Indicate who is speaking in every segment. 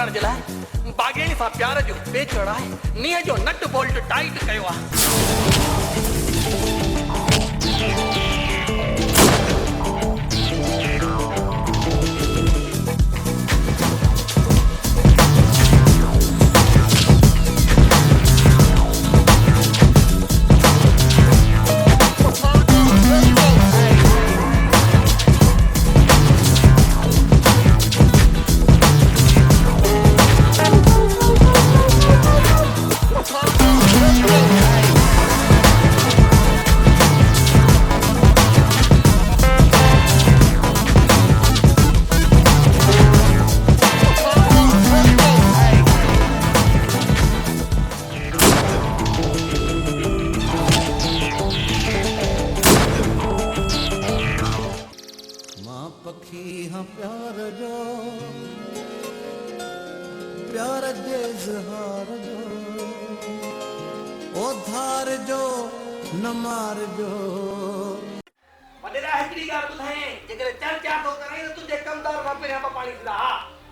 Speaker 1: करण जे लाइ बागेणी सां प्यार जो पेचड़ आहे नीह जो नट बोल्ट टाइट कयो आहे।
Speaker 2: प्यार जे इज़हार जो ओ धार जो न मार जो
Speaker 1: वडेरा हिकड़ी ॻाल्हि ॿुधाए जेकर चर्चा तो करे त तुंहिंजे कमदार वापे यहाँ पाणी ॾींदा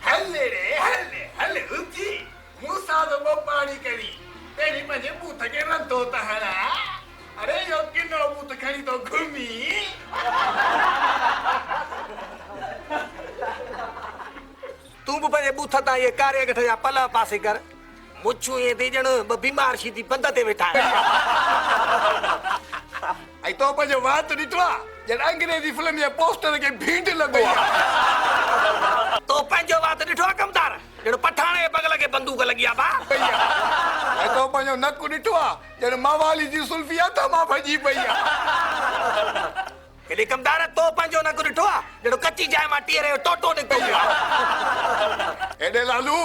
Speaker 3: हले रे हले उची मूसा तो पाणी करी तेरी पंहिंजे बूथ खे रंधो त हणा अरे यो किनो बूथ खणी तो घुमी
Speaker 1: तू भी पंहिंजे बूथ तां ये कारे गठ जा पला पासे कर मुछू ये थी ॼण ॿ बीमार शी थी पंध ते वेठा
Speaker 3: ऐं तो पंहिंजो वात ॾिठो आहे ॼण अंग्रेजी फिल्म जे पोस्टर खे भीड़ लॻो आहे
Speaker 1: तो पंहिंजो वात ॾिठो आहे कमदार ॼण पठाण जे बगल खे बंदूक लॻी आहे बा
Speaker 3: ऐं तो पंहिंजो नक ॾिठो आहे ॼण मावाली जी सुल्फी हथ मां भॼी पई आहे
Speaker 1: केॾे कमदार तो पंहिंजो नक ॾिठो आहे ॼण कची जाइ मां टीअर जो टोटो निकितो आहे
Speaker 3: एॾे लालू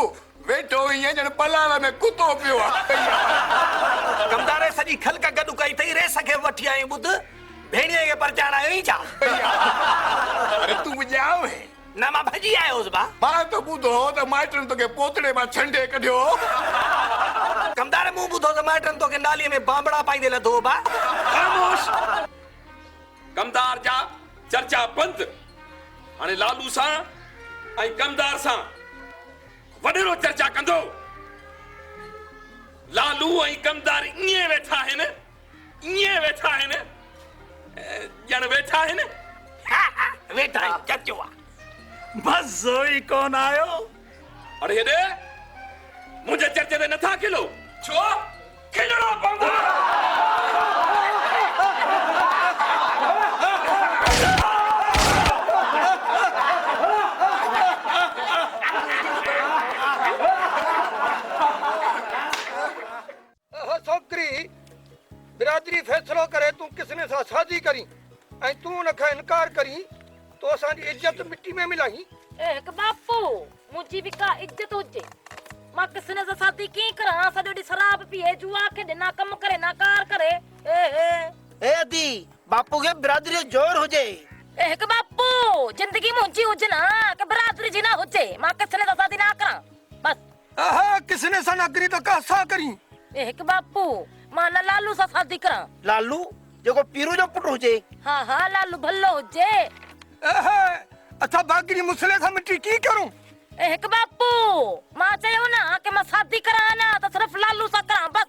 Speaker 3: वेठो ईअं ॼण पलाण में कुतो पियो आहे
Speaker 1: कमदार सॼी ख़लक गॾु कई अथई रेस खे वठी आई ॿुध भेणीअ खे परचाइण आयो ई छा
Speaker 3: अरे तूं बि ॼाओ है
Speaker 1: न मां भॼी आयो हुउसि बा
Speaker 3: मां त ॿुधो त माइटनि तोखे पोतड़े मां छंडे कढियो
Speaker 1: कमदार मूं ॿुधो त माइटनि तोखे नालीअ में बांबड़ा पाईंदे लधो बा
Speaker 4: ख़ामोश कमदार जा चर्चा बंद हाणे लालू सां ऐं कमदार सां वडेरो चर्चा कंदो लालू ऐं कमदार ईअं वेठा आहिनि ॼण वेठा आहिनि
Speaker 1: वेठा आहिनि चर्चो आहे
Speaker 5: मज़ो ई कोन आयो
Speaker 4: अरे हेॾे मुंहिंजे चर्चे ते नथा खिलो छो खिलणो पवंदो
Speaker 1: बिरादरी फैसलो करे तू किसने सां शादी करी ऐं तू उनखां इनकार करी तो असांजी इज्जत मिट्टी में मिलाई
Speaker 6: एक बापू मुंहिंजी भी का इज्जत हुजे मां किसने सां शादी की करा सॼो ॾींहुं शराब पीए जुआ खेॾे ना कम करे ना कार करे
Speaker 7: ए दी बापू के बिरादरी जो जोर हुजे
Speaker 6: एक बापू जिंदगी मुंहिंजी हुजे ना के बिरादरी जी ना हुजे मां किसने सां शादी ना करा बस
Speaker 1: आहा किसने सां न करी तो का सा करी
Speaker 6: एक बापू मां न लालू सां शादी करा
Speaker 7: लालू जेको पीरू जो पुट हुजे
Speaker 6: हाँ हाँ लालू भलो हुजे
Speaker 1: अच्छा बागरी मुसले सां मिट्टी की करूं
Speaker 6: एक बापू मां चयो ना कि मां शादी करा ना तो सिर्फ लालू सां करा बस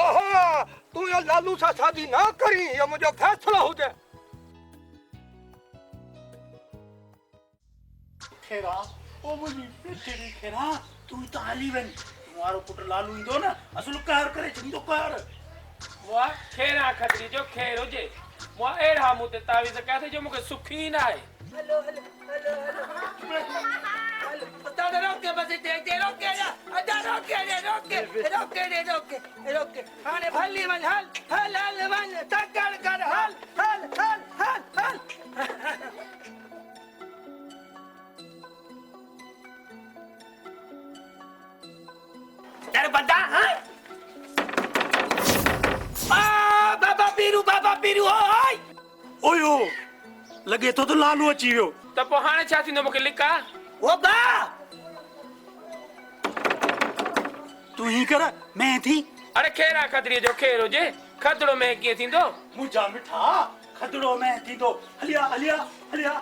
Speaker 1: ओहो तू ये लालू सां शादी ना करी ये मुझे फैसलो हुजे
Speaker 5: खेरा ओ मुंहिंजी पेटड़ी खेरा तू त हली वञ तुम्हारो पुट लालू ईंदो न असुल कार करे छॾींदो कार
Speaker 8: मुआ खेरा खतरी जो खेर हुजे मुआ एड़ा मुते तावीज़ काथे जो मूंखे सुखी न आहे
Speaker 1: हेलो बता दे रोके बस दे रोके जा रोके हाने भली मन हल मन तकड़ कर हल तेरे बंदा हां बाबा पीरू ओए
Speaker 5: ओयो लगे तो लालू अची वियो
Speaker 8: त पोइ हाणे छा थींदो मूंखे लिका
Speaker 1: ओ बा
Speaker 5: तू ही कर मैं थी
Speaker 8: अरे खेरा खतरी जो खेर हुजे खतड़ो में कीअं थींदो
Speaker 5: मुंहिंजा मिठा खतड़ो में थींदो हलिया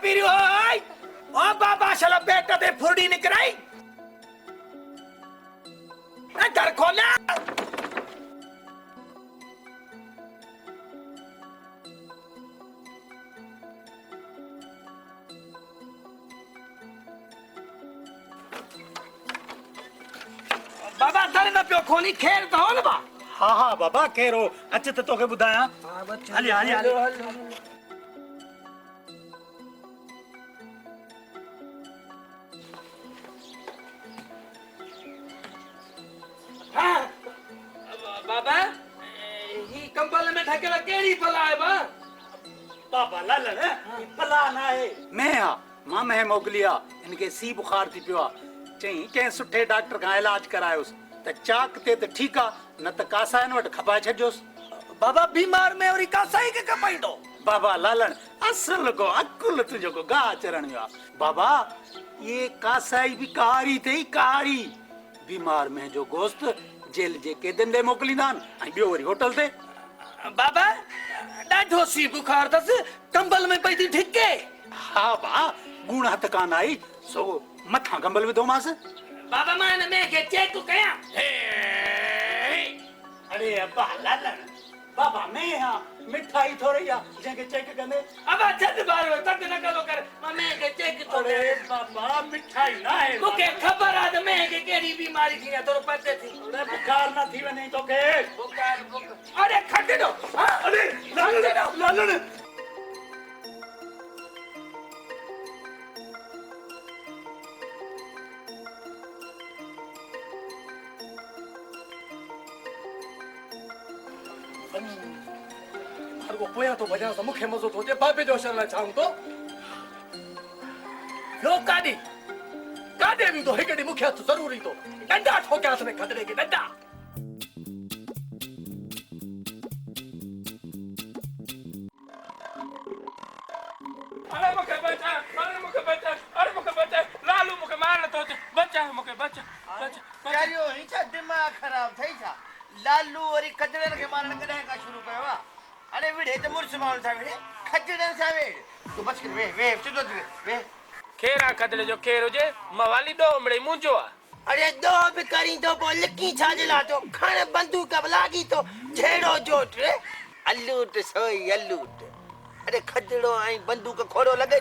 Speaker 1: पी रही हो ओ बाबा शाला पेट ते फुर्डी निकराई घर खोला बाबा दर न पियो खोली खेर तो हो न बा
Speaker 5: हाँ हाँ बाबा केरो अच तो तोखे ॿुधायां हले हले हले
Speaker 8: बाबा ही कंबल में ढकेला केड़ी भला है बा
Speaker 5: बाबा लालन भला ना है मैं आ मां मैं मोगलिया इनके सी बुखार थी पियो चई के सुठे डॉक्टर का इलाज करायोस त चाक ते त ठीक आ न त कासा इन वट खपाए छजोस
Speaker 1: बाबा बीमार में और कासाई के कपाइंदो
Speaker 5: बाबा लालन असल को अकुल तुझो को गा चरण या बाबा ये कासाई भी कारी थे कारी बीमार में जो गोश्त जेल जे के दिन दे मोकलीदान आई बियो वरी होटल ते
Speaker 1: बाबा ॾाढो सी बुखार दस कंबल में पई थी ठिके
Speaker 5: हाँ बा गुण हथ कान आई सो मथा कंबल विधो मास
Speaker 1: बाबा मां ने मैं के चेक कया
Speaker 5: अरे अब्बा लालन बाबा मैं हां मिठाई थोड़ी या जेके चेक कंदे
Speaker 1: अब छद बार तक न करो कर मैं के चेक तो
Speaker 5: अरे बाबा मिठाई ना है
Speaker 1: मुके खबर आ त मैं के केड़ी बीमारी थी तोरो पते थी
Speaker 5: अरे बुखार ना थी वने तो के
Speaker 1: बुखार अरे खट दो
Speaker 5: अरे लालन लालन
Speaker 1: हर को पोया तो वजह से मुखे मजो तो जे बाबे जो शरण चाहूं तो लो काडे भी तो हेकड़ी मुखे तो जरूरी तो डंडा ठोक्या से खतरे के डंडा
Speaker 8: अरे मुके बच्चा लालू मुके मारन तो बच्चा मुके बच्चा
Speaker 7: यारियो हिचा दिमाग खराब थई छा लालू और खजड़न के मारण कदे का शुरू कयो वा अरे विड़े त मुर्स माल था विड़े खजड़न सा वे तू बच कर वे सिधो वे
Speaker 8: खेरा खतरे जो खेर हुजे मवाली दो मड़े मुंजो आ
Speaker 7: अरे दो भी करी तो बोल लिकी छाजला तो खण बंदूक लागी तो झेड़ो जोट रे अल्लूट सोई अल्लूट अरे खजड़ो आई बंदूक खोड़ो लगे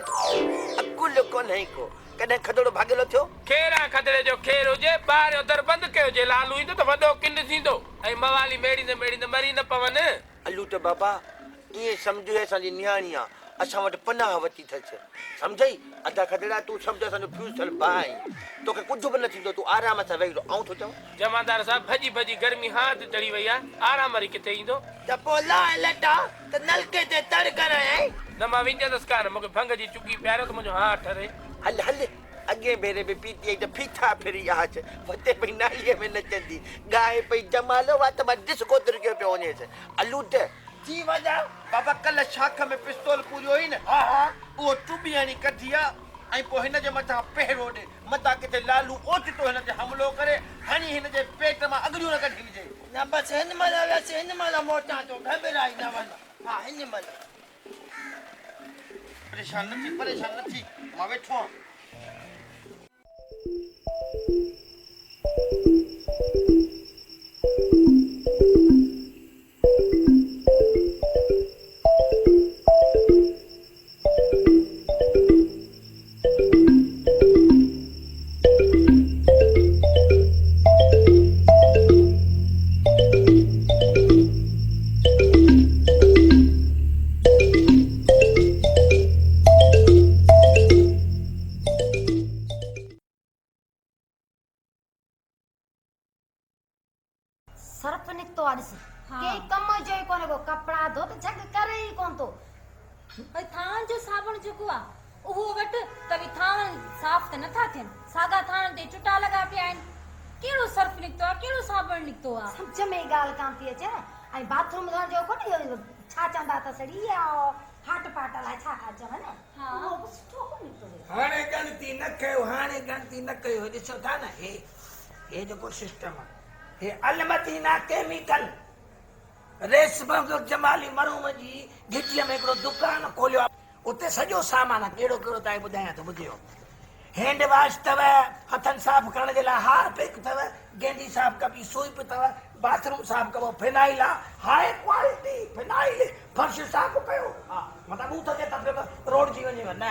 Speaker 7: अकुल को नहीं को कदे खजड़ो भागेलो थियो
Speaker 8: खेरा खतरे जो खेर हुजे बाहर उधर बंद कयो जे लालू ईंदो तो वडो किंड थींदो ऐं मवाली मेड़ी न मरी न पवन
Speaker 7: अल्लूट बाबा ये समझो है साजी नियाणिया असा वट पनाह वती थस समझई अदा खदड़ा तू समझ सन फ्यूज थल बाई तो के कुछ बन थींदो तू आराम से वेलो आऊं तो चव
Speaker 8: जमादार साहब भजी गर्मी हाथ चढ़ी वई आ आराम वरी किथे ईंदो
Speaker 7: त पोला लटा त नलके ते तर कर है
Speaker 8: न मां विंजदस कान मूंखे भंग जी चुकी प्यारो तो मुंहिंजो हाथ ठरे
Speaker 7: हल हल अगे भेरे में पीती त फीथा फिरी आज वते पई नालीअ में नचंदी गाय पई जमालो वा त डिस कोतर के पे वने छे अलूट जी वजा बाबा कल शाख में पिस्तौल पूरी हुई न हां हां वो टुबियानी कढिया आई पो हिन जे मथा पहिरो दे मता के लालू ओच तो हिन जे हमलो करे हनी हिन जे पेट में अगरियो न कढी जे ना बस हिन मला वैसे हिन मला मोटा तो घबराई ना वन हां हिन मला परेशान न थी मां वेठो
Speaker 6: सर्फ निकतो आडिस के कम जो कोने को कपड़ा धो तो जग करे ही कोन तो भाई थान जो साबुण जुको आ ओहो वट तभी थान साफ त नथा थियन सादा थान ते चुटा लगा पे आइन केड़ो सर्फ निकतो आ केड़ो साबुण निकतो आ समझ में गाल कान थी अचे आई बाथरूम धोण जो कोन छा चंदा त सड़ी आ हाट पाट ला छा का जवन हां वो सुठो को निकतो
Speaker 1: हाणे गणती न कयो ॾिसो था न हे जेको सिस्टम आहे हे अलमदीना केमिकल रेशम जो जमाली मरूम जी गिटीअ में हिकिड़ो दुकान खोलियो उते सॼो सामान आहे कहिड़ो कहिड़ो तव्हांखे ॿुधायां थो ॿुधियो हैंड वॉश अथव हथनि साफ़ करण जे लाइ हारपिक अथव गेंडी साफ़ कबी सूप अथव बाथरूम साफ़ कबो फिनाइल आहे हाई क्वालिटी फिनाइल फर्श साफ़ कयो हा मतिलबु बूथ खे त रोड जी वञेव न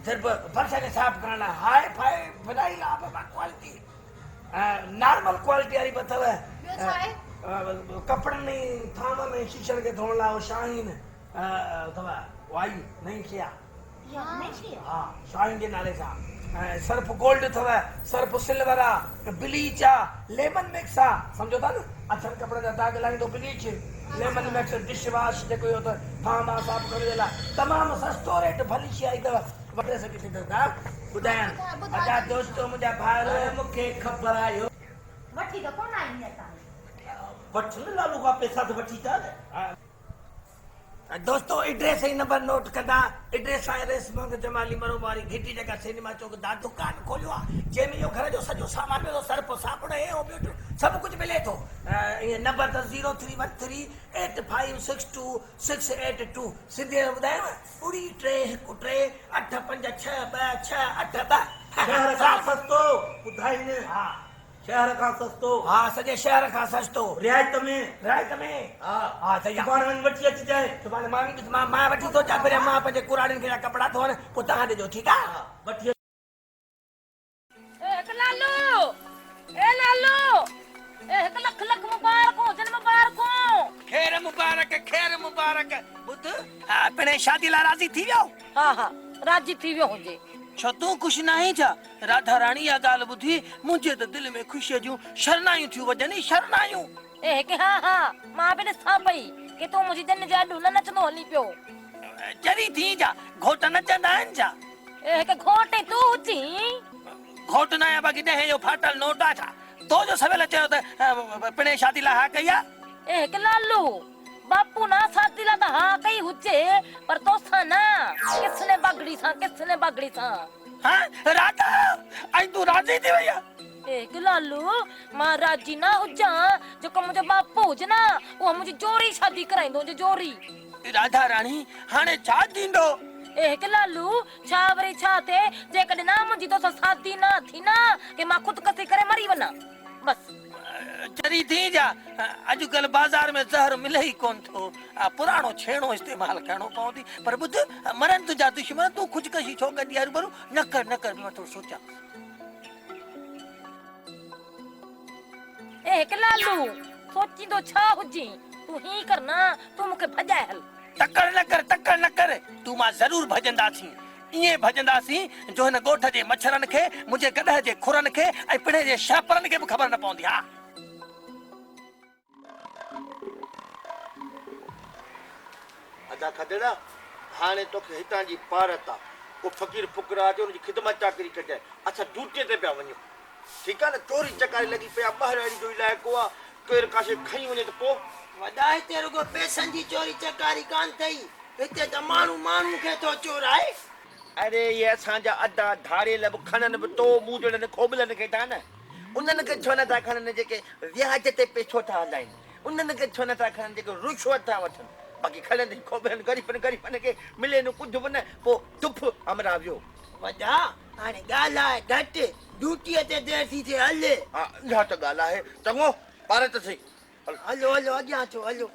Speaker 1: सिर्फ़ु फर्श खे साफ़ करण लाइ हाई फाई फिनाइल आहे बाबा क्वालिटी नॉर्मल क्वालिटी वारी बि अथव
Speaker 6: ॿियो छा आहे?
Speaker 1: कपिड़नि में थाम में शीशनि खे धोअण लाइ शाहीन अथव वाई नई शइ आहे हा शाहीन जे नाले सां सर्फ गोल्ड अथव सर्फ सिल्वर आहे ब्लीच आहे लेमन मिक्स आहे सम्झो था न अछनि कपिड़े जा दाग लाहींदो bleach lemon mix dish wash जेको इहो अथव थाम आहे साफ़ करण जे लाइ तमामु सस्तो रेट भली शइ आई अथव वठे सघी थी ॿुधायां अछा दोस्तो मुंहिंजा भाइर मूंखे ख़बर आयो
Speaker 6: वठी त कोन आई असां
Speaker 1: वठ न लालू खां पैसा त वठी था दोस्तो एड्रेस ही नंबर नोट कंदा एड्रेस आहे रेसमंग जमाली मरोबारी घिटी जगह सिनेमा चौक दा दुकान खोलियो आहे जंहिंमें इहो घर जो सॼो सामान मिलो सर्फ साबुण हे हो ॿियो सभु कुझु मिले थो इहे नंबर त 03138562 सिंधी में ॿुधायांव 3
Speaker 2: शहर खां सस्तो ॿुधाईनि
Speaker 1: हा
Speaker 2: शहर खां सस्तो
Speaker 1: हा सॼे शहर खां सस्तो
Speaker 2: रियायत में
Speaker 1: हा हा सही आहे
Speaker 2: सुभाणे वञी वठी अचिजांइ
Speaker 1: सुभाणे मां वठी थो अचां पहिरियों मां पंहिंजे कुराड़ियुनि खे कपिड़ा धोअण पोइ तव्हां ॾिजो ठीकु आहे
Speaker 2: वठी
Speaker 1: खैर मुबारक ॿुध पिणे शादी लाइ राज़ी थी वियो
Speaker 9: हा हा राजी थी वियो हुजे
Speaker 1: छो तूं ख़ुशि न आहीं छा राधा राणी इहा ॻाल्हि ॿुधी मुंहिंजे त दिलि में ख़ुशीअ जूं शरनायूं थियूं वॼनि शरनायूं
Speaker 9: हा हा मां बि ॾिसां पई कि तूं मुंहिंजी दिन जा ॾुल नचंदो हली पियो
Speaker 1: जरी थी जा घोट नचंदा आहिनि छा
Speaker 9: घोटे तूं हुजी
Speaker 1: घोट न आहियां बाक़ी ॾहें जो फाटल नोट आहे छा तो जो सवेल चयो त पिणे शादी लाइ हा कई आहे
Speaker 9: लालू बापू ना शादी ला तो हाँ कई हुजे पर तोसा ना किसने बगड़ी सा
Speaker 1: हाँ राधा आई तू राजी थी भैया
Speaker 9: लालू मां राजी ना हुजा जो मुझे बापू हुजे ना वो मुझे जोरी शादी कराइंदो जे जोरी
Speaker 1: राधा रानी हाने छा थींदो
Speaker 9: लालू छा वरी छा थे जे कदे ना मुंजी तो शादी ना थी ना के मां खुद कसी करे मरी वना बस
Speaker 1: जरी थी जा अॼुकल्ह बाज़ार में ज़हर मिले ई कोन थो पुराणो छेणो इस्तेमाल करणो पवंदी पर ॿुध मरन तुंहिंजा दुश्मन तूं ख़ुदकशी छो कंदी आहे रूबरू न कर मां थोरो सोचां
Speaker 9: लालू सोचींदो छा हुजी तूं ही करना तूं मूंखे भॼाए हल
Speaker 1: तकड़ न कर तूं मां ज़रूर भॼंदासीं इएं भॼंदासीं जो हिन ॻोठ जे मच्छरनि खे मुंहिंजे गॾह जे खुरनि खे ऐं पिणे जे शापरनि खे बि ख़बर न पवंदी हा
Speaker 7: अदा खदड़ा हाणे तोखे हितां जी पारत आहे को फ़कीर फुकरा अचे हुनजी ख़िदमत चाकरी कजाए असां ड्यूटीअ ते पिया वञूं ठीकु आहे न चोरी चकारी लॻी पिया ॿाहिरि जो इलाइक़ो आहे केरु काशे खई वञे त पोइ
Speaker 10: वॾा हिते रुगो पैसनि जी चोरी चकारी कान अथई हिते त माण्हू खे थो चोराए
Speaker 7: अरे ये असांजा अदा धाड़ियल बि खणनि बि तो मूजड़नि खोबलनि खे था न उन्हनि खे छो नथा खणनि जेके व्याज ते पैसो था हलाइनि उन्हनि खे छो नथा खणनि जेके रुश्वत था वठनि बाक़ी खणनि खोबलनि ग़रीबनि खे मिले न कुझु बि न पोइ दुफ अमरा वियो
Speaker 10: वॾा हाणे ॻाल्हाए घटि ड्यूटीअ ते देरि थी थिए हले
Speaker 7: हा इहा त ॻाल्हि आहे चङो पार त सही
Speaker 10: हलो अॻियां अचो हलो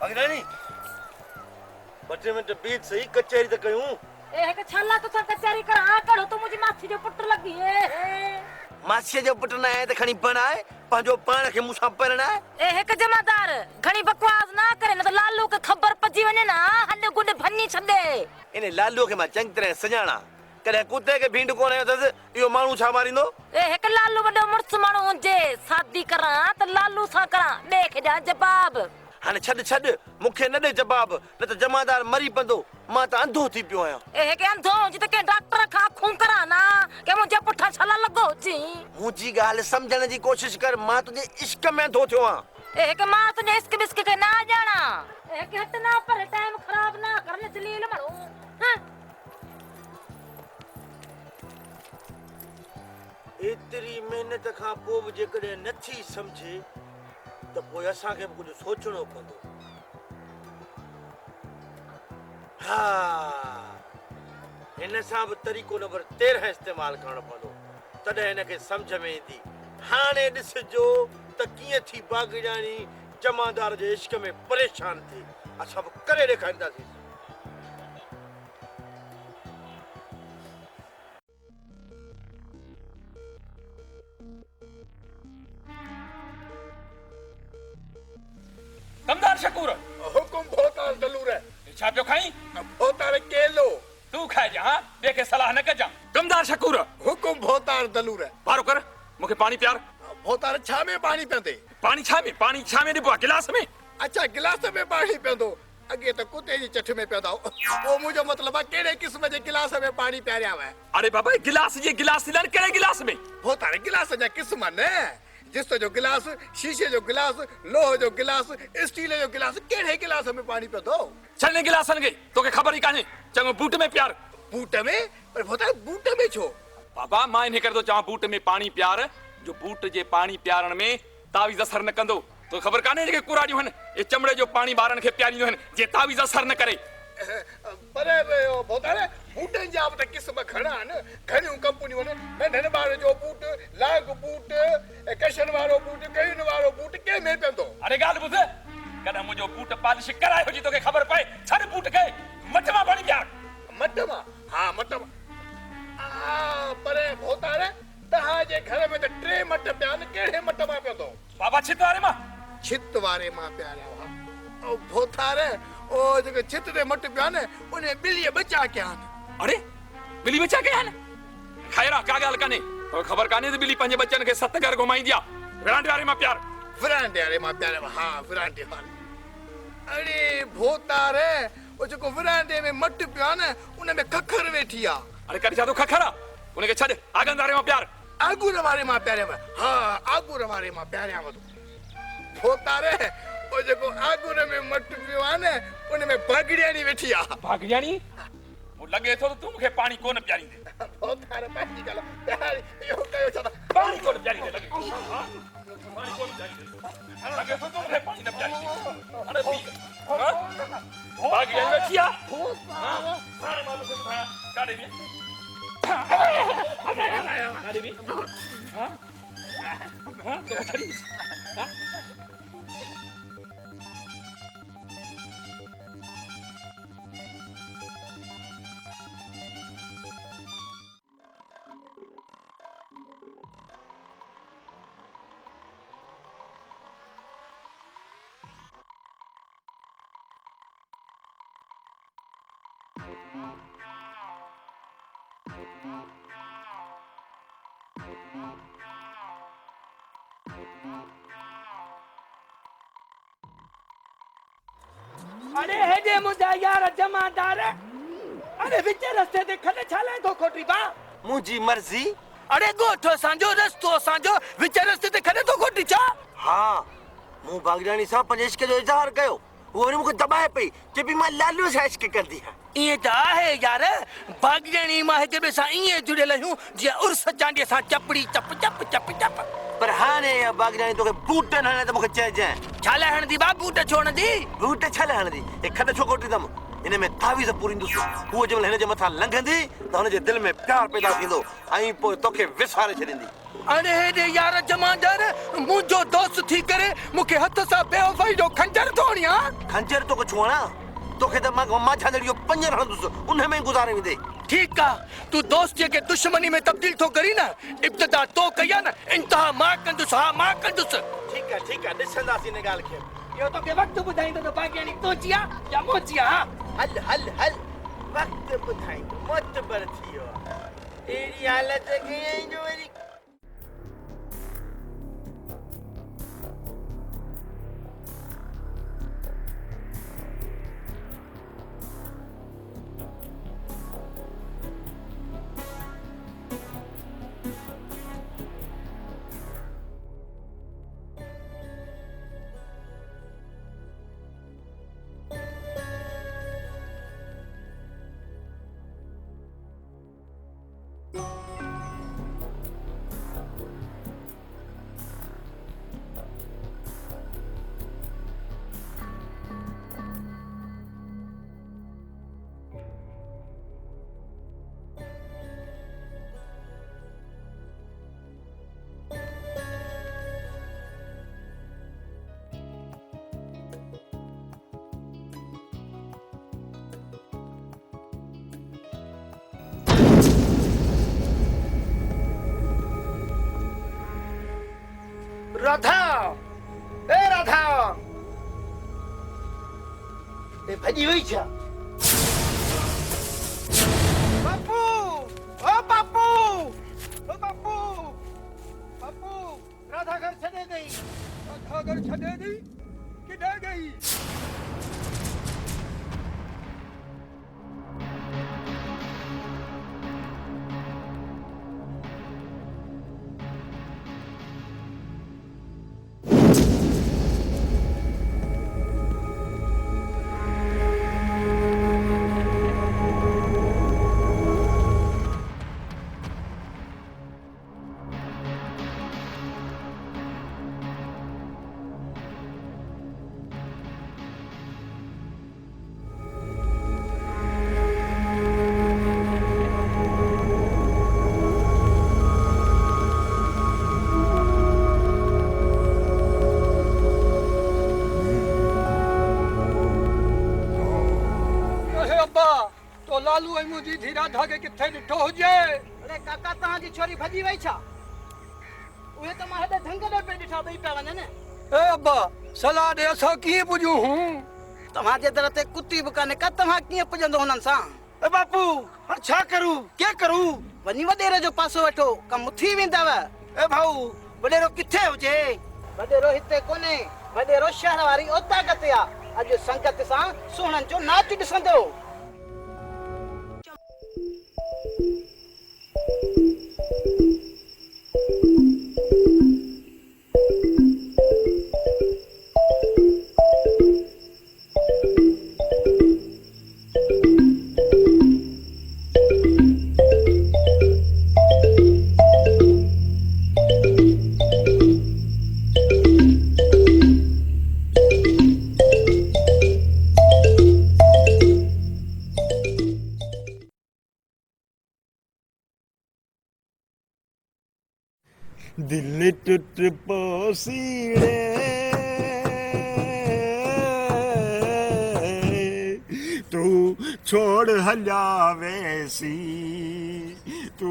Speaker 7: अग्रणी बटे मिनट बीच सही कचहरी त कयूं
Speaker 9: छाला तो कचहरी कर आ करो तो मुझे मासी जो पुट लगी है
Speaker 7: मासीअ जो पुट न आहे त खणी बनाए पंहिंजो पाण खे मूंसां परणा
Speaker 9: हिकु जमादार घणी बकवास ना करे न तो लालू के खबर पजी वने ना हड गुड भन्नी छदे
Speaker 7: इन लालू खे मां चंग तरह सजाणा कॾहिं कुते खे भींड कोन आयो अथसि इहो माण्हू छा मारींदो
Speaker 9: हिकु लालू वॾो मुड़ुस माण्हू हुजे शादी करां त लालू सां करां ॾे खे ॾियां जवाब
Speaker 7: हाणे छॾ मूंखे न ॾे जवाब न त जमादार मरी पवंदो मां त अंधो थी पियो आहियां
Speaker 9: ए के अंधो जिते के डॉक्टर खा खून कराना के मुझे पुठा छला लगो जी
Speaker 7: मुंहिंजी ॻाल्हि सम्झण जी कोशिश कर मां तुंहिंजे इश्क में अंधो थियो आहियां
Speaker 9: ए के मां तुझे इश्क बिस्क के ना जाना ए के हट ना पर टाइम खराब ना करने जलील मरो हां
Speaker 7: एतिरी महिनत खां पोइ बि जेकॾहिं नथी सम्झे त पोइ असांखे बि कुझु सोचणो पवंदो हा हिन सां बि तरीक़ो नंबर 13 इस्तेमालु करणो पवंदो तॾहिं हिनखे सम्झ में ईंदी हाणे ॾिसिजो त कीअं थी बाग़ियाणी जमादार जे इश्क में परेशान थी असां बि करे ॾेखारींदासीं
Speaker 4: कमदार शकूर
Speaker 3: हुकुम भोताल दलूर
Speaker 4: छा पियो खाई
Speaker 3: भोताल केलो
Speaker 4: तू खाए जा हाँ ॿिए खे सलाह न कजां कमदार शकूर
Speaker 3: हुकुम भोताल दलूर
Speaker 4: बारो कर मूंखे पाणी प्यार
Speaker 3: भोताल छा में पानी पींदे
Speaker 4: पाणी छा में ॾिबो आहे गिलास में
Speaker 3: अच्छा गिलास में पानी पींदो अॻे त कुते जी चठ में पींदा पोइ मुंहिंजो मतिलबु आहे कहिड़े क़िस्म जे गिलास में पानी पियारिया हुआ
Speaker 4: अरे बाबा गिलास जे गिलास ॾियनि कहिड़े गिलास में
Speaker 3: भोताल गिलास जा क़िस्म न जिस्त जो गिलास शीशे जो गिलास लोह जो गिलास स्टील जो गिलास कहिड़े गिलास में पानी पींदो
Speaker 4: छॾने गिलासनि खे तोखे ख़बर ई कान्हे चङो बूट में प्यार
Speaker 3: बूट में पर भोताल बूट में छो
Speaker 4: बाबा मां इन करे थो चवां बूट में पाणी प्यार जो बूट जे पाणी प्यारण में तावीज़ असर न कंदो तो ख़बर कान्हे जेके कुराड़ियूं आहिनि ये चमड़े जो पाणी ॿारनि खे प्यारींदियूं आहिनि जे तावीज़ असर न करे
Speaker 3: पर भोताल बूटनि जा बि त क़िस्म घणा आहिनि घणियूं कंपनियूं आहिनि नंढनि ॿार जो बूट लाग बूट कशन वारो बूट कयुनि वारो बूट कंहिं में पवंदो
Speaker 4: अरे ॻाल्हि ॿुध कॾहिं मुंहिंजो बूट पॉलिश कराए हुजे तोखे ख़बर पए छॾ बूट खे मट मां पाणी प्यार
Speaker 3: मट मां हा मट मां पर भोताल तव्हांजे घर में त 3 मट पिया आहिनि कहिड़े मट मां पवंदो
Speaker 4: बाबा छित वारे मां
Speaker 3: प्यारिया हुआ भोताल ओ जेके छित ते मट पिया आहिनि उन ॿिलीअ बचा कया आहिनि
Speaker 4: अरे ॿिली बचा कया आहिनि ख़ैर आहे का ॻाल्हि कान्हे तोखे ख़बर कान्हे त ॿिली पंहिंजे बच्चनि खे 7 घर घुमाईंदी आहे विरांडे वारे मां प्यार
Speaker 3: विरांडे वारे मां प्यार हा विरांडे वारे अरे भोताल ओ जेको विरांडे में मट पियो आहे न उन में खखर वेठी आहे
Speaker 4: अरे कॾहिं छा थो खखर आहे उनखे छॾ आगन वारे मां प्यार
Speaker 3: आगुर वारे मां प्यारिया हा आगुर वारे मां प्यारिया वधो भोताल ओ जेको आगुर में मट पियो आहे न उन में बागड़ियाणी वेठी आहे
Speaker 4: बागड़ियाणी वो लगे थो तू मूंखे पाणी कोन प्यारींदे
Speaker 3: भोताल पंहिंजी ॻाल्हि प्यार इहो कयो छा
Speaker 4: पाणी कोन प्यारींदे लगे पाणी कोन प्यारींदे लगे थो तू मूंखे पाणी न प्यारींदे अरे पी बागड़ियाणी वेठी आहे हाणे मां तोखे ॿुधायां काॾे बि काॾे बि हाँ तो छड़ी हाँ
Speaker 1: अरे हेॾे मुंहिंजा यार जमादार अरे विच रस्ते ते खॾ छा लाइ थो खोटी बा
Speaker 7: मुंहिंजी मर्ज़ी
Speaker 1: अरे ॻोठु असांजो रस्तो असांजो विच रस्ते ते खॾ थो खोटी छा
Speaker 7: हा मूं बागड़ियाणी सां पंहिंजे इश्क जो इज़हार कयो उहो वरी मूंखे दॿाए पई चए पई मां लालू सां इश्क कंदी आहियां
Speaker 1: ईअं त आहे यार बागड़ियाणी मां हिक ॿिए सां ईअं जुड़ियल आहियूं जीअं उर्स चांडीअ सां चपड़ी चप चप चप चप
Speaker 7: पर हाणे इहा बागड़ियाणी तोखे बूटनि हणे त मूंखे चइजांइ
Speaker 1: छा लाइ हणंदी बा बूट छो हणंदी
Speaker 7: बूट छा लाइ हणंदी हे खॾ छो कोटींदमि हिन में तावीज़ पूरींदुसि उहो जंहिंमहिल हिन जे मथां लंघंदी त हुनजे दिलि में प्यार पैदा थींदो ऐं पोइ तोखे विसारे छॾींदी
Speaker 1: अरे हेॾे यार जमादार मुंहिंजो दोस्त थी करे मूंखे हथ सां बेवफ़ाई जो खंजर थो हणी हा
Speaker 7: खंजर तोखे छो हणां तोखे त मां माछादड़ीअ जो पंजर हणंदुसि उन में गुज़ारे वेंदे
Speaker 1: ठीकु आहे तूं दोस्तीअ खे दुश्मनी में तब्दील थो करी न इब्तिदा तो कई आहे न इंतिहा मां कंदुसि हा मां कंदुसि
Speaker 7: ठीकु आहे ॾिसंदासीं हिन ॻाल्हि खे
Speaker 1: इहो तोखे वक़्तु ॿुधाईंदो त बाग़ियाणी तोची आहे या मोची आहे
Speaker 7: हल वक़्तु ॿुधाईंदो मोतबर थी वियो आहे अहिड़ी हालत कयईं जो वरी राधा ए राधा ए भजी हुई छा बापू ओ बापू ओ बापू बापू राधा घर छड़े गई राधा घर छड़े गई किधर गई
Speaker 5: तो लालू ऐं मुंहिंजी धी राधा खे किथे ॾिठो हुजे?
Speaker 10: अरे काका तव्हांजी छोरी भॼी वई छा? उहे त मां हेॾे ढंग ॾे पे ॾिठा ॿई पिया वञनि।
Speaker 5: ए अब्बा सलाह ॾे असां कीअं पुॼूं हूं?
Speaker 10: तव्हांजे दर ते कुती बि कान्हे का तव्हां कीअं पुॼंदो हुननि सां?
Speaker 7: ए बापू हाणे छा करूं क्या करूं
Speaker 10: वञी वॾेरे जो पासो वठो कमु थी वेंदव।
Speaker 7: ए भाऊ वॾेरो किथे हुजे
Speaker 10: वॾेरो हिते कोन्हे वॾेरो शहर वारी ओतागत आहे अॼु संगत सां सुहिणनि जो नाच ॾिसंदो।
Speaker 1: दिल टूट पोसीड़े तू छोड़ हलिया वैसी तू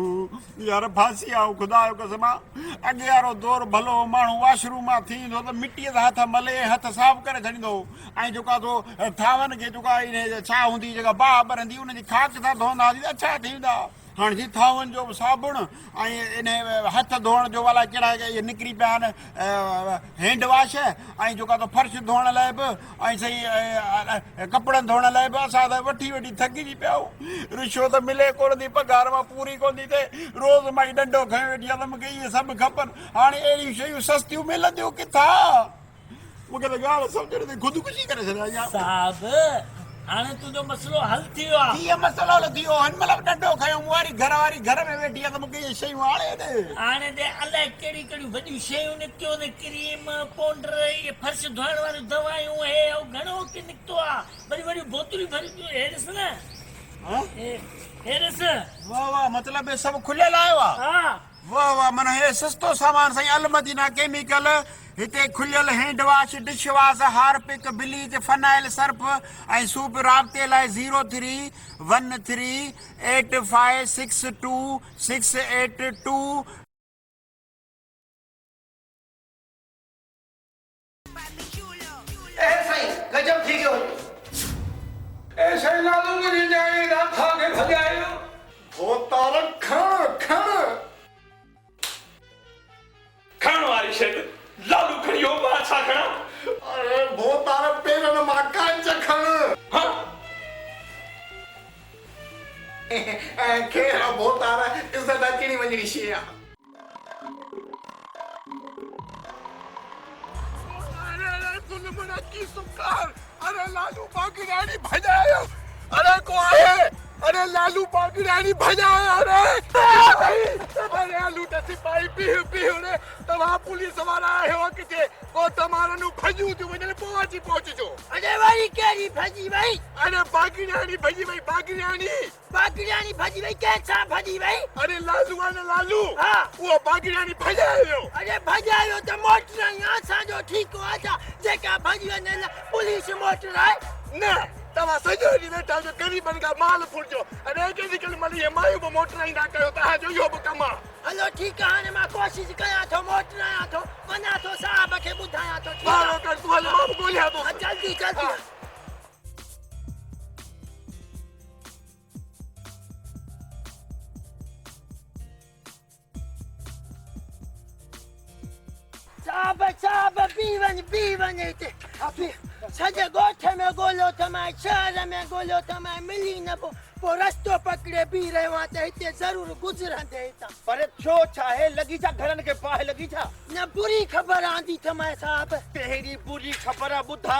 Speaker 1: यार फांसी आओ खुदा जो कसम अॻे वारो दौर भलो माण्हू वाशरूम मां थींदो त मिटीअ सां हथ मले हथ साफ़ करे छॾींदो ऐं जेका तो थावनि खे जेका इन छा हूंदी जेका बाहि ॿरंदी उनजी खाक सां धोईंदा हुआसीं अच्छा थींदा हाणे जी थावनि जो साबुण ऐं इन हथ धोअण जो वाला कहिड़ा इहे निकिरी पिया आहिनि हैंड वॉश ऐं जेका तो फर्श धोअण लाइ बि ऐं सही कपिड़नि धोअण लाइ बि असां त वठी वठी थकिजी पिया आहियूं रिश्वत मिले कोन थी पघार मां पूरी कोन थी थिए रोज़ मां ई ॾंडो खयो वेठी आहे त मूंखे इहे सभु खपनि हाणे अहिड़ियूं शयूं सस्तियूं मिलंदियूं किथां मूंखे त ॻाल्हि सम्झ नथी ख़ुदकुशी करे छॾिया
Speaker 2: साहब हाणे तुंहिंजो मसलो हल थी वियो आहे।
Speaker 1: कीअं मसलो हल थी वियो हिन महिल ॾंडो खयो मूं वारी घर में वेठी आहे त मूंखे इहे शयूं हाणे ॾे
Speaker 2: हाणे दे अलाए कहिड़ी कहिड़ियूं वॾियूं शयूं निकितियूं आहिनि क्रीम पाउडर इहे फर्श धोइण वारियूं दवायूं हे घणो की निकितो आहे वरी वॾियूं बोतलूं भरी पियूं हे ॾिस न हे ॾिस
Speaker 1: वाह वाह मतिलबु हे सभु खुलियल आयो आहे
Speaker 2: हा
Speaker 1: वाह वाह माना हे सस्तो सामान साईं अलमदीना केमिकल हिते खुलियल hand wash dish wash Harpic bleach phenyl Surf ऐं सूप राब्ते लाइ 03138562
Speaker 7: ए साईं गजब थी वियो
Speaker 5: ऐसे लालू मुझे जाए राधा के भजायो
Speaker 3: हो तार खण
Speaker 4: वारी शइ लालू खणियो मां छा खणा
Speaker 3: अरे भो तार पेरनि मां कांच खण
Speaker 4: हाँ
Speaker 3: ऐं खेर भो तार इज़त अचणी वञणी शइ आहे
Speaker 1: अरे तुन मना की सुकार अरे लालू बागरानी भजायो अरे को आहे अरे लालू बागरानी भजायो अरे लूटा सिपाही पीहू रे तव्हां पुलिस वारा आहियो किथे को तमारनु भजू तू वञे पहुची पहुचजो
Speaker 10: अरे वारी केरी भॼी वई
Speaker 1: अरे बागरानी भजी वई बागरानी
Speaker 10: भॼी वई कंहिंसां भॼी वई?
Speaker 1: अरे लालू आहे न लालू
Speaker 10: हा
Speaker 1: उहो बागरानी भजायो
Speaker 10: अरे भॼायो त मोटर असांजो ठीकु आहे छा जेका भॼी वञे पुलिस मोटर आहे
Speaker 1: न
Speaker 3: तव्हां सॼो ॾींहुं वेठा जो ग़रीबनि खां माल फुटजो अने केॾी महिल इहे मायूं बि मोटराईंदा कयो तव्हांजो इहो बि कमु आहे
Speaker 7: हलो ठीकु आहे हाणे मां कोशिशि कयां थो मोटरायां थो वञा थो साहब खे ॿुधायां थो ठीकु
Speaker 3: वारो
Speaker 7: आहे
Speaker 3: कर तूं हल मां बि ॻोल्हियां थो
Speaker 7: हा, जल्दी जल्दी साहब साहब पी वञ हिते सॼे ॻोठ में ॻोल्हियो त मां शहर में ॻोल्हियो त मां मिली न पोइ रस्तो पकिड़े बीह रहियो आहियां त हिते ज़रूरु गुज़रंदे हितां
Speaker 3: पर छो छा आहे लॻी छा घरनि खे बाहि लॻी छा
Speaker 7: न बुरी ख़बर आंदी त मां साहब
Speaker 3: कहिड़ी बुरी ख़बर आहे ॿुधा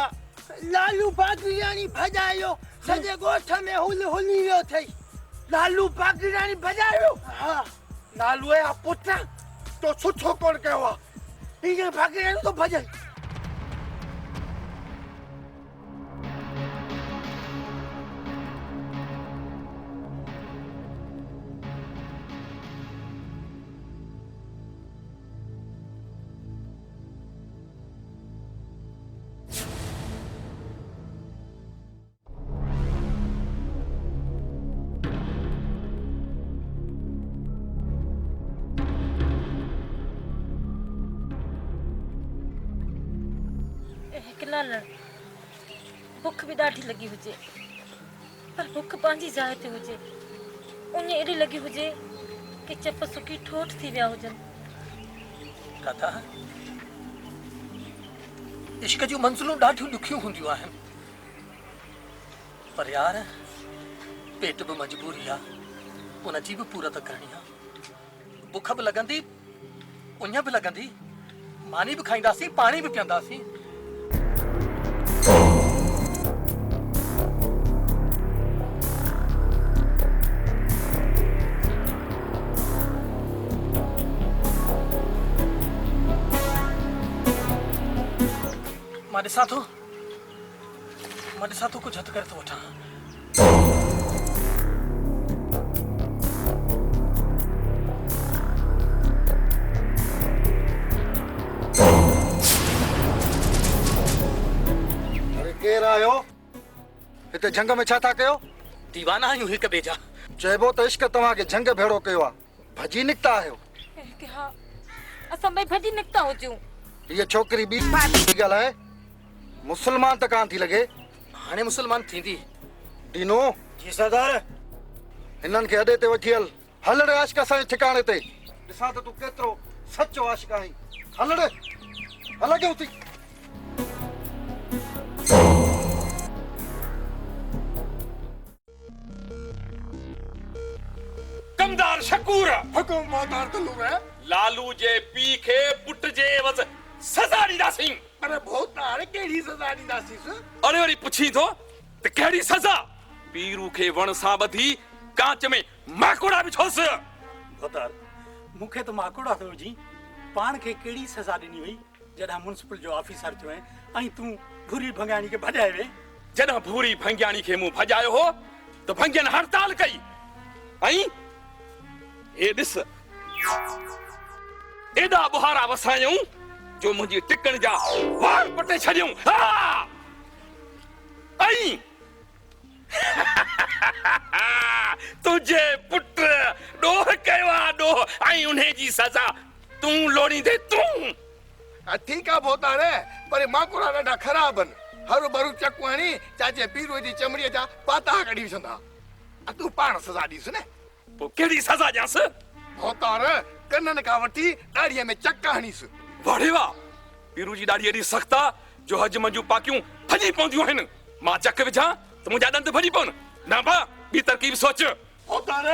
Speaker 7: लालू बागड़ियाणी भॼायो सॼे ॻोठ में हुली वियो अथई
Speaker 3: लालू बागड़ियाणी भॼायो
Speaker 7: हा
Speaker 3: नालू आहे पुट तो सुठो कोन कयो आहे
Speaker 7: हीअ बागड़ियाणी तो भॼई
Speaker 9: लालण भुख भी ॾाढी लगी हुजे पर भुख पंहिंजी जाइ ते हुजे उन एॾी लगी हुजे कि चप सुकी ठोठ थी विया हुजनि
Speaker 1: राधा इश्क जूं मंज़िलूं ॾाढियूं ॾुखियूं हूंदियूं आहिनि पर यार पेट बि मजबूरी आहे उन जी बि पूरत करणी आहे बुख बि लॻंदी उञ बि लॻंदी मानी बि खाईंदासीं पाणी बि पीअंदासीं मां ॾिसां थो कुझु हथु करे थो वठां
Speaker 11: अरे केरु आयो हिते झंग में छा था कयो
Speaker 1: दीवाना आहियूं हिक ॿिए जा
Speaker 11: चइबो त इश्क तव्हांखे झंग भेड़ो कयो आहे भॼी निकिता आहियो
Speaker 9: कि हा असां ॿई भॼी निकिता हुजूं
Speaker 11: हीअ छोकिरी ॿी ॻाल्हाए मुसलमान त कान थी लॻे
Speaker 1: हाणे मुसलमान थींदी
Speaker 11: डीनो
Speaker 3: जी सरदार
Speaker 11: हिननि खे अॾे ते वठी हलड़ आशिक असांजे ठिकाणे ते ॾिसां त तूं केतिरो सचो आशिक आहीं हलड़ हल अॻियां थी
Speaker 4: कमदार शकूर
Speaker 3: हुकुम मोहतार तलूर है
Speaker 4: लालू जे पी खे पुट जे एवज़ सज़ा ॾींदासीं
Speaker 3: पर भोतार कहिड़ी सज़ा ॾींदासीं
Speaker 4: अरे वरी पुछी थो त कहिड़ी सज़ा पीरू खे वण सां ॿधी कांच में माकोड़ा विझोसि
Speaker 5: भोतार मूंखे त माकोड़ा थो विझी पाण खे कहिड़ी सज़ा ॾिनी वई जॾहिं म्युनिसिपल जो ऑफिसर थियो ऐं तूं भूरी भंगाणी खे भॼाए वे
Speaker 4: जॾहिं भूरी भंगियाणी खे मूं भॼायो हो त भंगियन हड़ताल कई ऐं हे ॾिस एॾा बुहारा वसायूं जो मुंहिंजी टिकण जा वार पटे छॾियूं ऐं तुंहिंजे पुट ॾोह कयो आहे ॾोह ऐं उन जी सज़ा तूं लोड़ींदे तूं
Speaker 3: ठीकु आहे भोतार पर माकोड़ा ॾाढा ख़राब आहिनि हरू भरू चकू हणी चाचे पीरू जी चमड़ीअ जा पाता कढी विझंदा तूं पाण सज़ा ॾीस न
Speaker 4: पोइ कहिड़ी सज़ा ॾियांसि
Speaker 3: भोतार कननि खां वठी ॾाड़ीअ में चक हणीसि
Speaker 4: वाड़े वाह पीरू जी ॾाढी एॾी सख़्त आहे जो हज मंजूं पाकियूं भॼी पवंदियूं आहिनि मां चक विझां त मुंहिंजा ॾंद भॼी पवनि न बा ॿी तरकीब सोच
Speaker 3: भोतार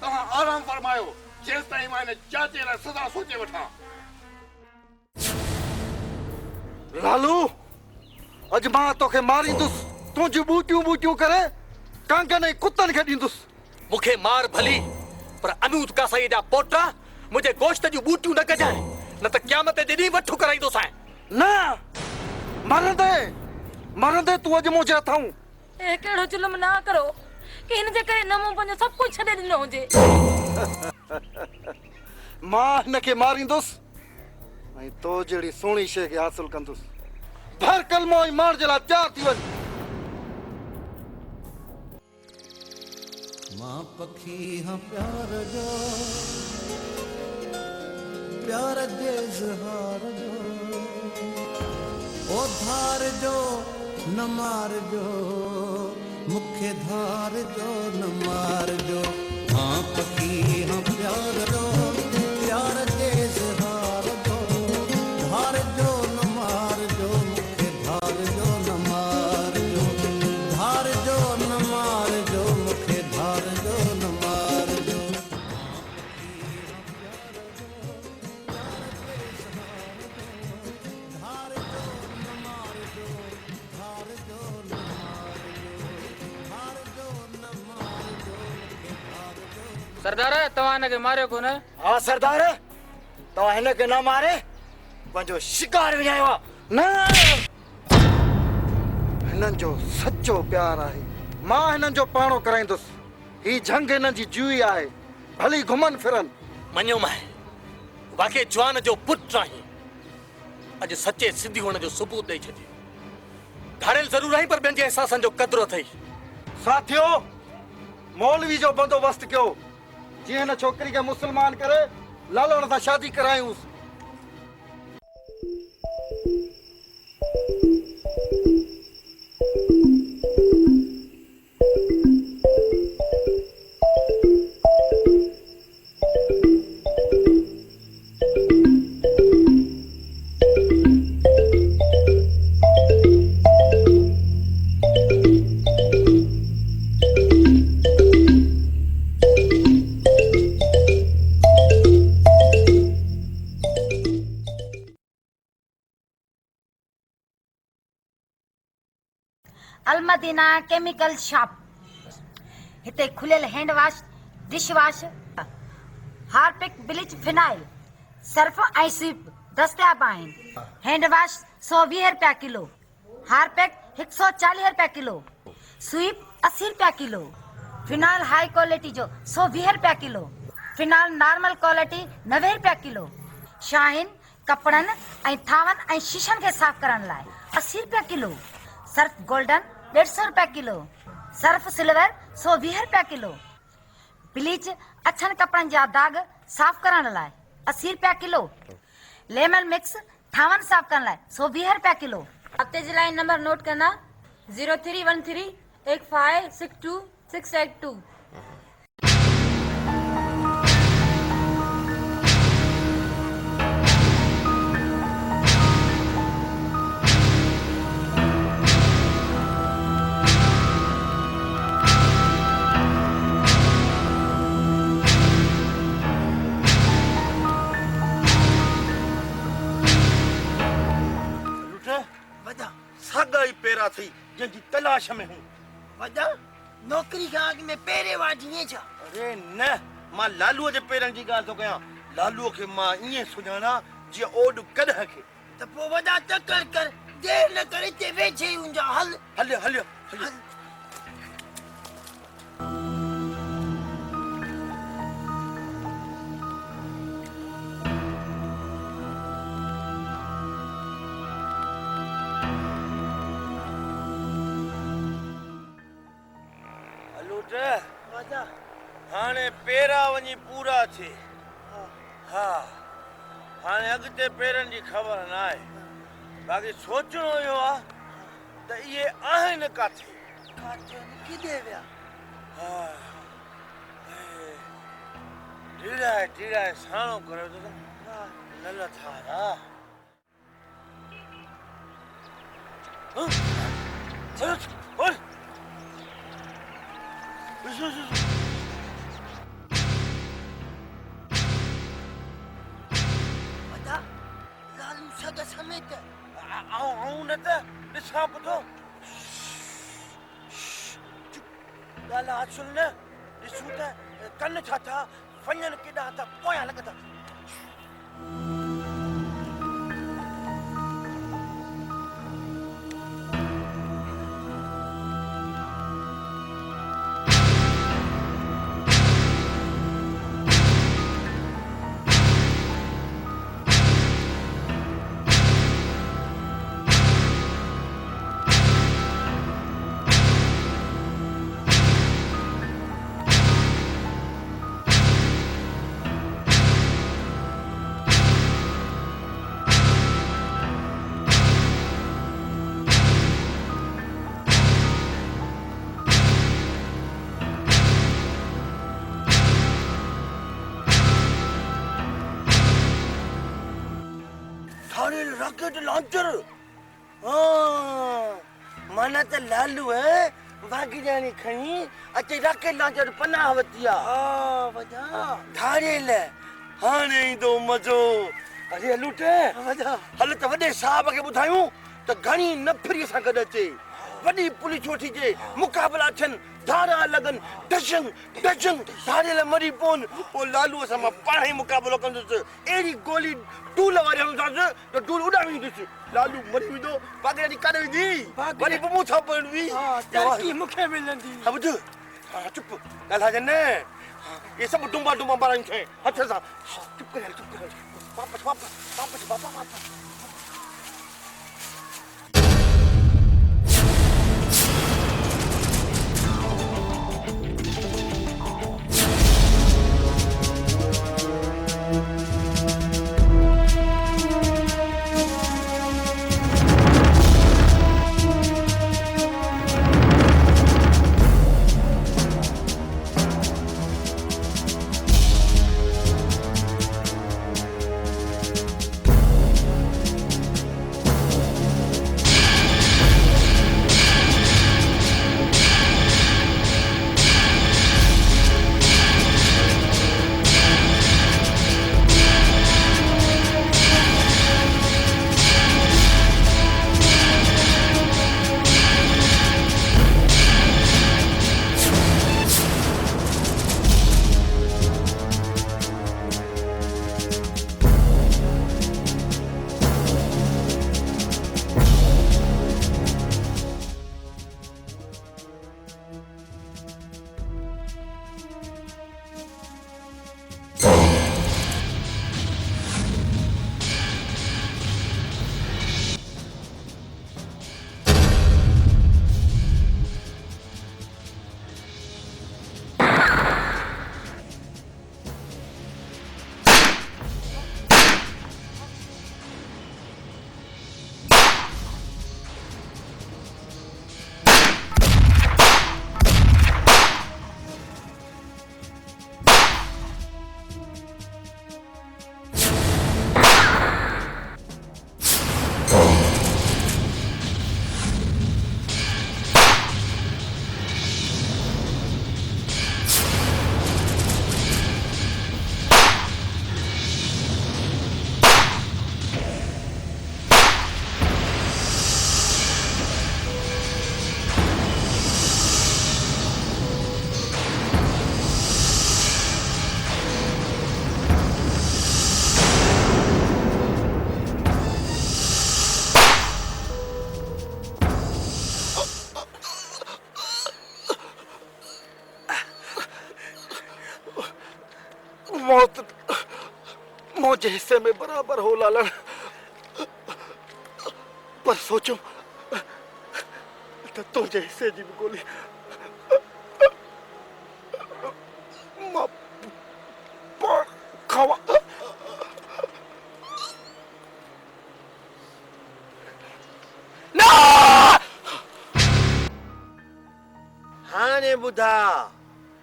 Speaker 3: तव्हां आराम फरमायो जेसि ताईं मां हिन चाचे लाइ सज़ा सोचे वठां
Speaker 11: लालू अॼु मां तोखे मारींदुसि तुंहिंजियूं बूटियूं बूटियूं करे कांगन ऐं कुतनि खे ॾींदुसि
Speaker 1: मूंखे मार भली पर अनूत कासाई जा पोटा मुंहिंजे गोश्त जूं बूटियूं न कजाए न त क़यामत जे ॾींहुं वठू कराईंदोसांइ
Speaker 11: न मरंदे तूं अॼु मुंहिंजे हथां
Speaker 9: ए कहिड़ो जुल्म ना करो कि हिन जे करे न मूं पंहिंजो सभु कुझु छॾे ॾिनो हुजे
Speaker 11: मां हिनखे मारींदुसि ऐं तो जहिड़ी सुहिणी शइ खे हासिल कंदुसि भर कलमो ऐं मार जे लाइ तयारु थी वञ
Speaker 12: मां पखी हाँ प्यार जो प्यार जे इज़हार जो ओ धार जो न मार जो मुखे धार जो न मार जो मां पखी हाँ प्यार जो प्यार जे इज़हार जो धार जो न मार जो मुखे धार जो न मार जो धार जो न मार जो मुखे धार जो न मार जो
Speaker 8: सरदार तव्हां हिनखे मारियो कोन?
Speaker 11: हाँ सरदार तव्हां हिनखे न मारे पंहिंजो शिकार विञायो आहे न हिननि जो सचो प्यार आहे मां हिननि जो पाणो कराईंदुसि ही जंग हिननि जी जुई आहे भली घुमनि फिरनि
Speaker 13: मञो मां वाकई जवान जो पुट आहीं अॼु सचे सिंधी हुअण जो सबूत ॾेई छॾी धारियल ज़रूर आहीं पर ॿियनि जे एहसासनि जो क़दुरु अथई
Speaker 11: साथियो मौलवी जो बंदोबस्तु कयो जीअं हिन छोकिरी खे मुस्लमान करे लालण सां शादी करायूंसि
Speaker 6: अलमदीना केमिकल शॉप हिते खुलियल hand wash dish wash Harpic bleach phenyl Surf ऐं सीप दस्तियाब आहिनि हैंड वॉश 120 रुपया किलो हार्पिक 140 रुपया किलो स्वीप 80 रुपया किलो फिनाइल हाई क्वालिटी जो 120 रुपया किलो फिनाइल नॉर्मल क्वालिटी 90 रुपया किलो शाहीन कपड़नि ऐं थावनि ऐं शीशनि खे साफ़ करण लाइ 80 रुपया किलो सर्फ गोल्डन 150 रुपया किलो सर्फ सिल्वर 120 रुपया किलो ब्लीच अछनि कपड़नि जा दाग साफ़ करण लाइ 80 रुपया किलो लेमन मिक्स थावनि साफ़ करण लाइ 120 रुपया किलो
Speaker 9: हफ़्ते जे लाइ नंबर नोट करना 0313 8562 682
Speaker 7: सागा ही पेरा थी जंहिंजी तलाश में हूं वॾा नौकरी खां अॻु में पेरे वाजीअ छा अरे न मां लालूअ जे पेरनि जी ॻाल्हि थो कयां लालूअ खे मां ईअं सुञाणा जीअं ओॾ कॾहिं खे त पोइ वॾा तकड़ कर देर न करे ते वेझे ई हुंजा हल हलियो हलियो हलियो हाणे पेरा वञी पूरा थी हा हाणे अॻिते पेरनि जी ख़बर न आहे बाक़ी सोचणो इहो आहे त इहे आहिनि किथे किथे विया ढीराए ढीराए साणो करे न लथा लालू सग समेत आऊं न त ॾिसां पुठो ॻाल्हि सुन न ॾिसूं त कन छा था फञनि केॾा था पोयां लॻंदा धाड़ेल रॉकेट लॉन्चर हाँ माना त लालू है बाकी जानी खणी अचे रॉकेट लॉन्चर पनाह वतिया हाँ वजा धाड़ेल हाणे ईंदो मज़ो अरे लूटे वजा हल त वॾे साहब खे ॿुधायूं त घणी नफ़री सां गॾु अचे वॾी पुलिस वठी जे मुक़ाबला थियनि धारा लॻनि डजन डजन धाड़ेल मरी पवनि पोइ लालू सां मां पाण ई मुक़ाबलो कंदुसि अहिड़ी गोली डूल वारी हणंदासीं त डूल उॾामींदुसि लालू मरी वेंदो बाक़ी काॾे वेंदी वरी बि मूं सां पवंदी मूंखे मिलंदी हा ॿुध हा चुप ॻाल्हाइजे न ये सभु डुंबा डुंबा मारनि खे हथ सां चुप करे वापसि वापसि वापसि बाबा वापसि मौत मुझे हिस्से में बराबर हो लालन पर सोचो तो तुझे हिस्से जी भी गोली मां खावा ना हाने बुधा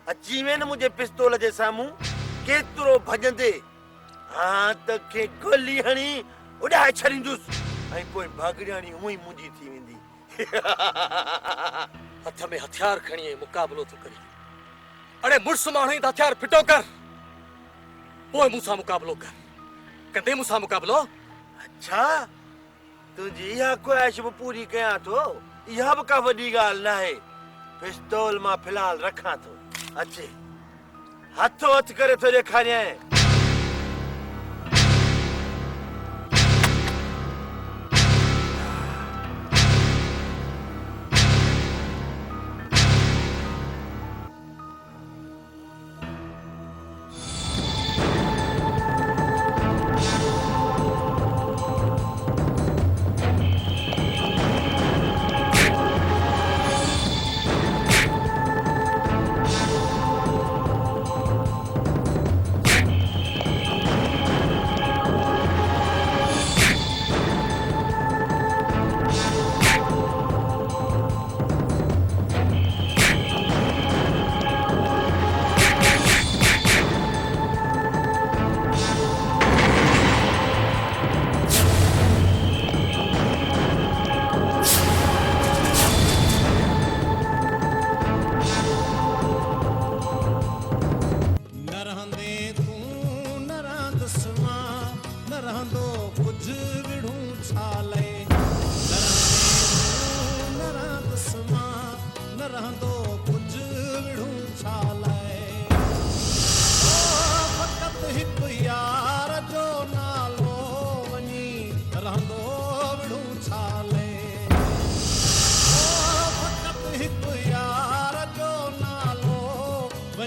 Speaker 7: अची में न मुझे पिस्तौल जे सामू केतिरो भॼंदे हाँ त के गोली हणी उॾाए छॾींदुसि ऐं पोइ भागड़ियाणी हूअं ई मुंहिंजी थी वेंदी
Speaker 13: हथ में हथियार खणी मुक़ाबलो थो करी अड़े मुड़ुस माण्हू ई त हथियार फिटो कर पोइ मूंसां मुक़ाबलो कर कंदे मूंसां मुक़ाबलो
Speaker 7: अच्छा तुंहिंजी इहा ख्वाहिश बि पूरी कयां थो इहा बि का वॾी ॻाल्हि न आहे पिस्तौल मां फ़िलहाल रखां थो अचे हथो हथ करे थो ॾेखारियां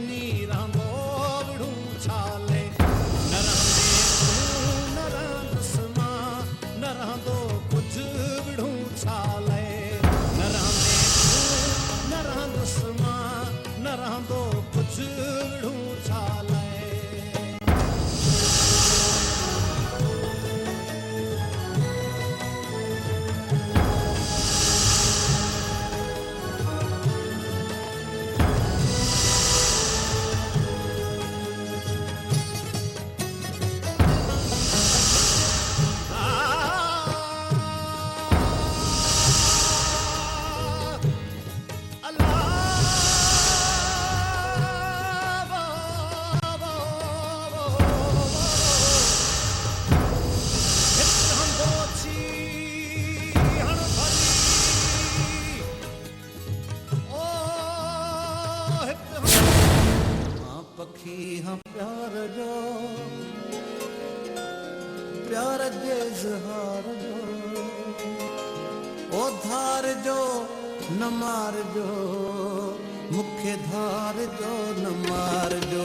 Speaker 12: वनी रहंदो विढ़ू छाले न रहंदस मां न रहंदो कुझु विढ़ू छाले न रहंदस मां न रहंदो कुझु विढ़ू छाले पखी हाँ प्यार जे इज़हार जो ओ धार जो न मार जो मुखे धार जो न मार जो